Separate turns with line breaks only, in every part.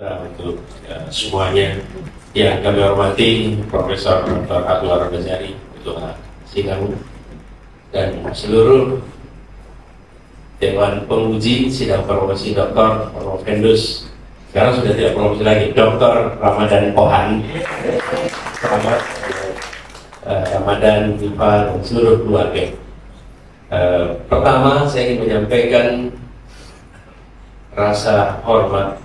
untuk semuanya yang kami hormati Profesor Dr. Anwar Bazari, Ketua Sidang, dan seluruh Dewan Penguji Sidang Promosi Dr. Profendus, sekarang sudah tidak promosi lagi, Dr. Ramadan Pohan. Selamat Ramadan, Diva, dan seluruh keluarga. Pertama, saya ingin menyampaikan rasa hormat,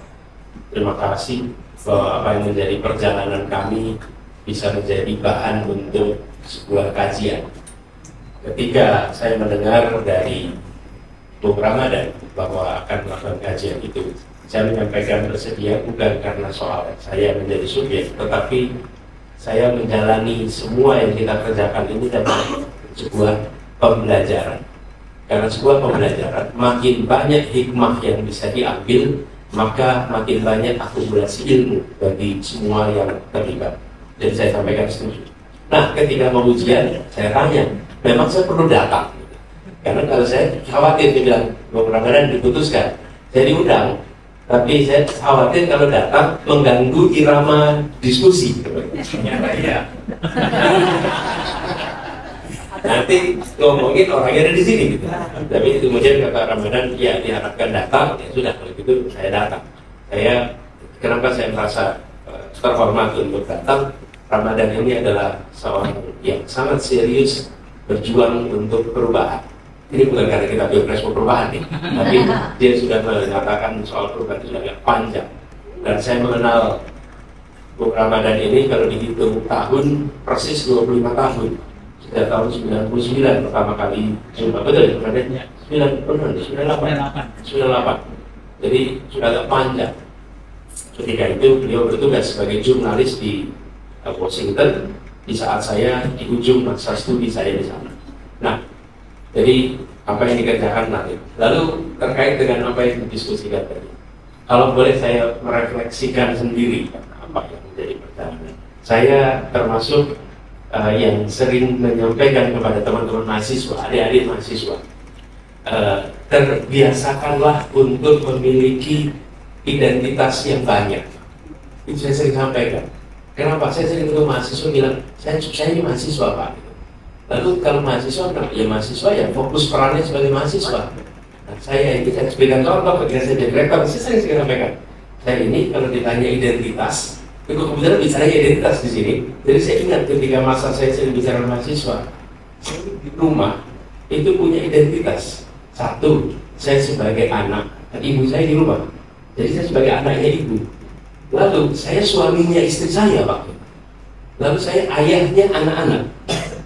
terima kasih bahwa apa yang menjadi perjalanan kami bisa menjadi bahan untuk sebuah kajian. Ketika saya mendengar dari Bung Ramadan bahwa akan melakukan kajian itu, saya menyampaikan bersedia bukan karena soal saya menjadi subjek, tetapi saya menjalani semua yang kita kerjakan ini dapat sebuah pembelajaran. Karena sebuah pembelajaran, makin banyak hikmah yang bisa diambil, maka makin banyak akumulasi ilmu bagi semua yang terlibat. Dan saya sampaikan setuju. Nah, ketika mau ujian, saya tanya, memang saya perlu datang? Karena kalau saya khawatir, dia bilang, Bung Ramadan diputuskan, saya diundang. Tapi saya khawatir kalau datang mengganggu irama diskusi. Ternyata iya. Nanti ngomongin orangnya ada di sini gitu. Tapi kemudian kata Ramadan, ya diharapkan datang, ya sudah, kalau gitu saya datang. Kenapa saya merasa terhormat untuk datang? Ramadan ini adalah seorang yang sangat serius berjuang untuk perubahan. Ini bukan karena kita pilpres perubahan nih, tapi dia sudah mengatakan soal perubahan itu sudah agak panjang. Dan saya mengenal Bung Ramadan ini kalau dihitung tahun, persis 25 tahun. Sejak tahun 99 pertama kali jumpa, betul ya Ramadan? 98. Jadi sudah agak panjang. Ketika itu beliau bertugas sebagai jurnalis di Washington di saat saya di ujung masa studi saya di sana. Nah, jadi apa yang dikerjakan nanti. Lalu terkait dengan apa yang didiskusikan tadi, kalau boleh saya merefleksikan sendiri apa yang menjadi perjalanan. Saya termasuk yang sering menyampaikan kepada teman-teman mahasiswa, adik-adik mahasiswa, terbiasakanlah untuk memiliki identitas yang banyak. Itu saya sering sampaikan. Kenapa? Saya sering ketemu mahasiswa bilang, saya ini mahasiswa Pak. Lalu kalau mahasiswa, ya mahasiswa ya fokus perannya sebagai mahasiswa. Nah, saya berikan contoh ketika saya jadi rektor, saya sering sampaikan. Saya ini kalau ditanya identitas, kebetulan bicara identitas di sini. Jadi saya ingat ketika masa saya sering bicara mahasiswa, saya di rumah itu punya identitas. Satu, saya sebagai anak, dan ibu saya di rumah. Jadi saya sebagai anaknya ibu. Lalu saya suaminya istri saya Pak. Lalu saya ayahnya anak-anak.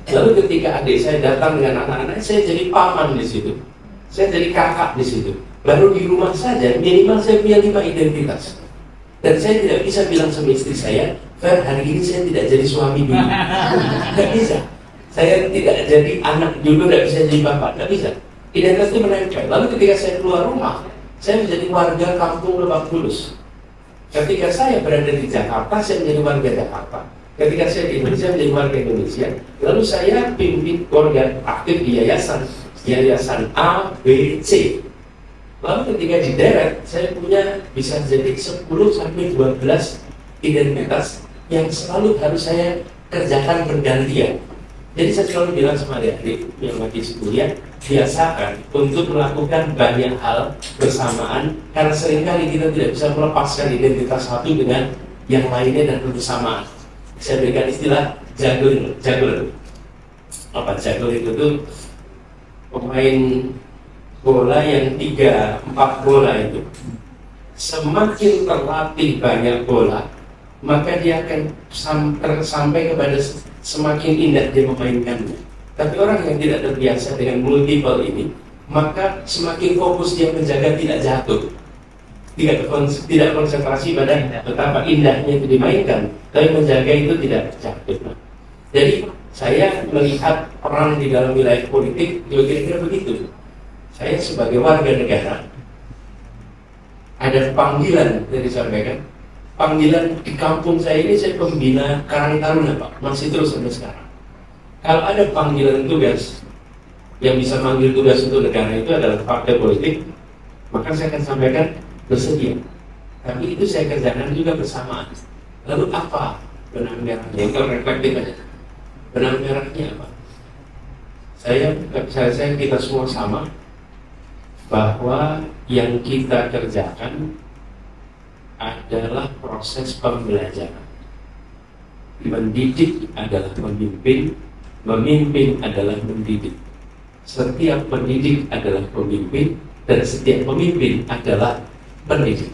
Lalu ketika adik saya datang dengan anak-anak, saya jadi paman di situ. Saya jadi kakak di situ. Baru di rumah saja minimal saya punya 5 identitas. Dan saya tidak bisa bilang sama istri saya, Fer, hari ini saya tidak jadi suami dulu. Tidak bisa. Saya tidak jadi anak dulu, tidak bisa jadi bapak. Tidak bisa. Identitas itu menempel. Lalu ketika saya keluar rumah, saya menjadi warga kampung Lebak Bulus. Ketika saya berada di Jakarta, saya menjadi warga Jakarta. Ketika saya di Indonesia, menjadi warga Indonesia. Lalu saya pimpin keluarga aktif di yayasan A, B, C. Lalu ketika di deret, saya punya bisa jadi 10-12 identitas yang selalu harus saya kerjakan bergantian. Jadi saya selalu bilang sama adik-adik yang lagi kuliah, biasakan untuk melakukan banyak hal bersamaan, karena seringkali kita tidak bisa melepaskan identitas satu dengan yang lainnya dan bersamaan. Saya berikan istilah juggler. Apa juggler itu tuh? Pemain bola yang 3-4 bola itu, semakin terlatih banyak bola, maka dia akan sampai kepada semakin indah dia memainkannya. Tapi orang yang tidak terbiasa dengan multiple ini, maka semakin fokus dia menjaga tidak jatuh, tidak konsentrasi pada betapa indahnya itu dimainkan, tapi menjaga itu tidak jatuh. Jadi saya melihat peran di dalam wilayah politik juga kira-kira begitu. Saya sebagai warga negara ada panggilan yang disampaikan. Panggilan di kampung saya ini, saya pembina Karang Taruna Pak, masih terus sampai sekarang. Kalau ada panggilan tugas yang bisa manggil tugas untuk negara itu adalah partai politik, maka saya akan sampaikan bersedia. tapi itu saya kerjakan juga bersamaan. Lalu apa benang merahnya? Kalau reflektif aja, benang merahnya apa? Saya kita semua sama bahwa yang kita kerjakan adalah proses pembelajaran. Mendidik adalah memimpin, memimpin adalah mendidik. Setiap pendidik adalah pemimpin, dan setiap pemimpin adalah pendidik.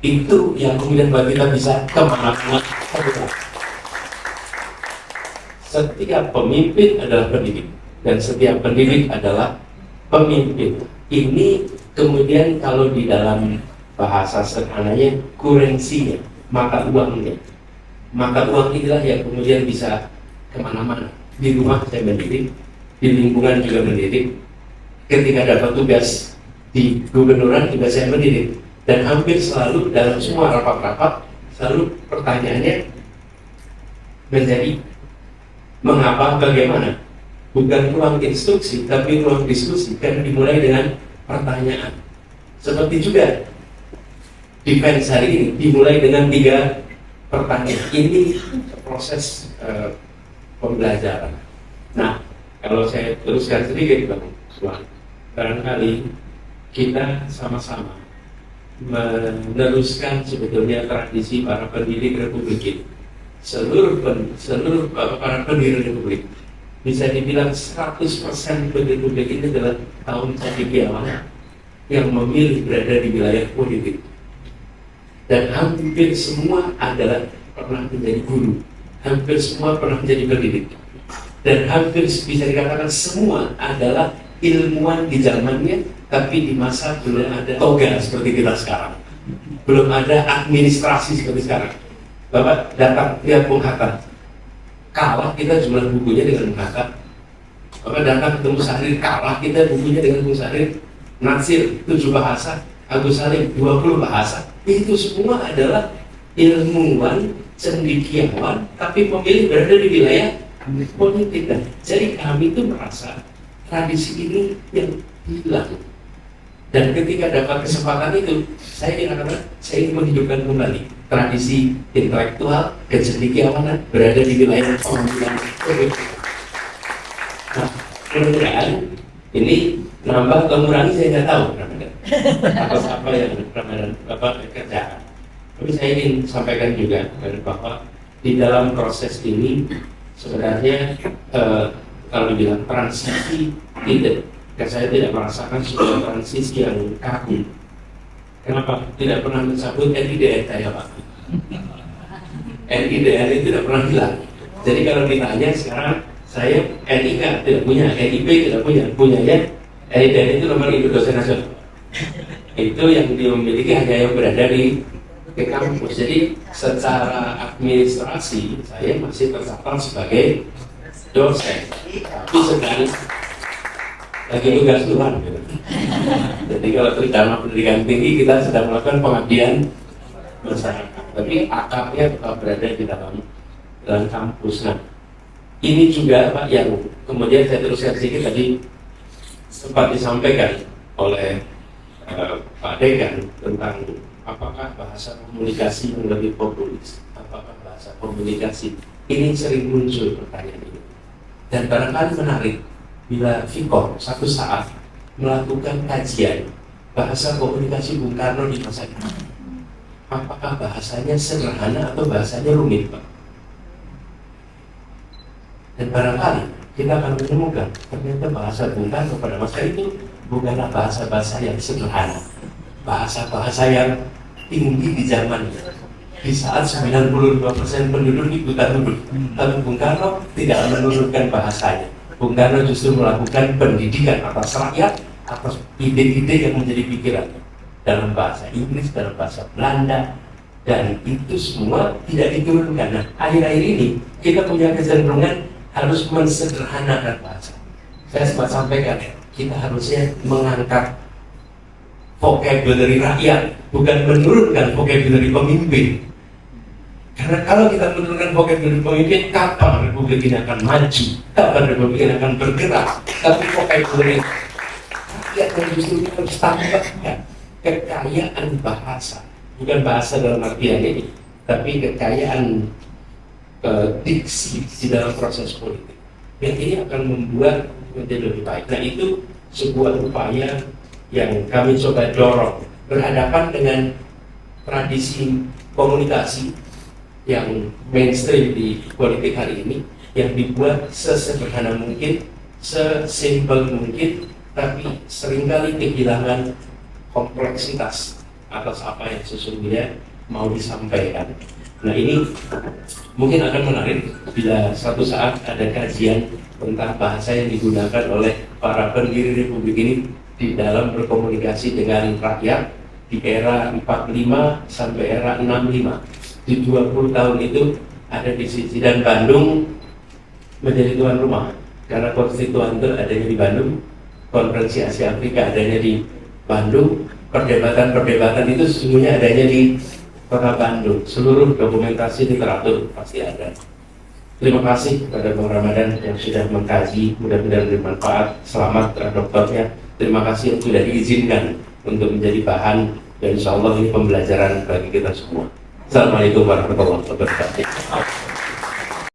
Itu yang kemudian buat kita bisa kemana-mana. Setiap pemimpin adalah pendidik, dan setiap pendidik adalah pemimpin. Ini kemudian kalau di dalam bahasa sederhananya kurensinya, mata uangnya. Mata uang inilah yang kemudian bisa kemana-mana. Di rumah saya mendidik, di lingkungan juga mendidik. Ketika dapat tugas di gubernuran juga saya mendidik. Dan hampir selalu dalam semua rapat-rapat selalu pertanyaannya menjadi mengapa, bagaimana. Bukan ruang instruksi, tapi ruang diskusi. Karena dimulai dengan pertanyaan. Seperti juga defense hari ini dimulai dengan 3 pertanyaan. Ini proses pembelajaran. Nah, kalau saya teruskan sedikit Bang Suwan, barangkali kita sama-sama meneruskan sebetulnya tradisi para pendiri Republik ini. Seluruh para pendiri Republik, bisa dibilang 100% pendiri Republik ini adalah kaum cendekiawan yang memilih berada di wilayah politik. Dan hampir semua adalah pernah menjadi guru, hampir semua pernah menjadi pendidik, dan hampir bisa dikatakan semua adalah ilmuwan di zamannya, tapi di masa belum ada toga seperti kita sekarang, belum ada administrasi seperti sekarang. Bapak datang lihat Bung Hatta, kalah kita jumlah bukunya dengan Bung Hatta. Bapak datang ketemu Sahrir, kalah kita bukunya dengan Bung Sahrir. Natsir 7 bahasa, Agus Salim 20 bahasa. Itu semua adalah ilmuwan, cendekiawan, tapi memilih berada di wilayah politik. Jadi kami itu merasa tradisi ini yang hilang. Dan ketika dapat kesempatan itu, saya kira-kira saya ingin menghidupkan kembali tradisi intelektual, kecendekiawanan berada di wilayah pemilihan. Nah, mudah-mudahan ini nambah atau mengurangi saya nggak tahu atas apa yang Ramadan Bapak kerjakan. Tapi saya ingin sampaikan juga bahwa di dalam proses ini sebenarnya kalau dibilang transisi tidak, saya tidak merasakan sebuah transisi yang kaku. Kenapa? Tidak pernah mencabut NIDR saya Pak. NIDR itu tidak pernah hilang. Jadi kalau ditanya sekarang saya NIK tidak punya, NIP tidak punya, punyanya NIDR itu nomor induk dosen nasional. Itu yang dimiliki hanya yang berada di kampus. Jadi secara administrasi saya masih tercatat sebagai dosen, tapi sedang lagi tugas Tuhan gitu. Jadi kalau terutama pendidikan tinggi kita sedang melakukan pengabdian masyarakat, tapi akapnya tetap berada di dalam kampus. Nah, ini juga Pak yang kemudian saya teruskan sedikit tadi sempat disampaikan oleh Pak Dekan tentang apakah bahasa komunikasi yang lebih populis, apakah bahasa komunikasi ini sering muncul pertanyaan ini. Dan barangkali menarik bila Vicor satu saat melakukan kajian bahasa komunikasi Bung Karno di masa itu, apakah bahasanya sederhana atau bahasanya rumit Pak? Dan barangkali kita akan menemukan ternyata bahasa Bung Karno pada masa itu bukanlah bahasa-bahasa yang sederhana, bahasa-bahasa yang tinggi di zamannya. Di saat 92% penduduk di buta huruf, tapi Bung Karno tidak menurunkan bahasanya. Bung Karno justru melakukan pendidikan atas rakyat, atas ide-ide yang menjadi pikiran dalam bahasa Inggris, dalam bahasa Belanda, dan itu semua tidak diturunkan. Nah, akhir-akhir ini kita punya kecenderungan harus mensederhanakan bahasa. Saya sempat sampaikan, kita harusnya mengangkat vocabulary rakyat, bukan menurunkan vocabulary pemimpin. Karena kalau kita menurunkan vocabulary pemimpin, kapan Republik ini akan maju? Kapan Republik ini akan bergerak? Tapi vocabulary rakyat yang justru kita harus tambahkan kekayaan bahasa, bukan bahasa dalam artian ini, tapi kekayaan diksi di dalam proses politik yang ini akan membuat menjadi lebih baik. Nah, itu sebuah upaya yang kami coba dorong berhadapan dengan tradisi komunikasi yang mainstream di politik hari ini, yang dibuat sesederhana mungkin, sesimpel mungkin, tapi seringkali kehilangan kompleksitas atas apa yang sesungguhnya mau disampaikan. Nah, ini mungkin akan menarik bila suatu saat ada kajian tentang bahasa yang digunakan oleh para pendiri Republik ini di dalam berkomunikasi dengan rakyat di era 45 sampai era 65. Di 20 tahun itu ada di sisi, dan Bandung menjadi tuan rumah karena konstituan itu adanya di Bandung, konferensi Asia Afrika adanya di Bandung, perdebatan-perdebatan itu sesungguhnya adanya di Kota Bandung. Seluruh dokumentasi literatur pasti ada. Terima kasih kepada Bang Ramadan yang sudah mengkaji, mudah-mudahan bermanfaat. Selamat dokternya. Terima kasih yang sudah diizinkan untuk menjadi bahan, dan insya Allah ini pembelajaran bagi kita semua. Assalamualaikum warahmatullahi wabarakatuh.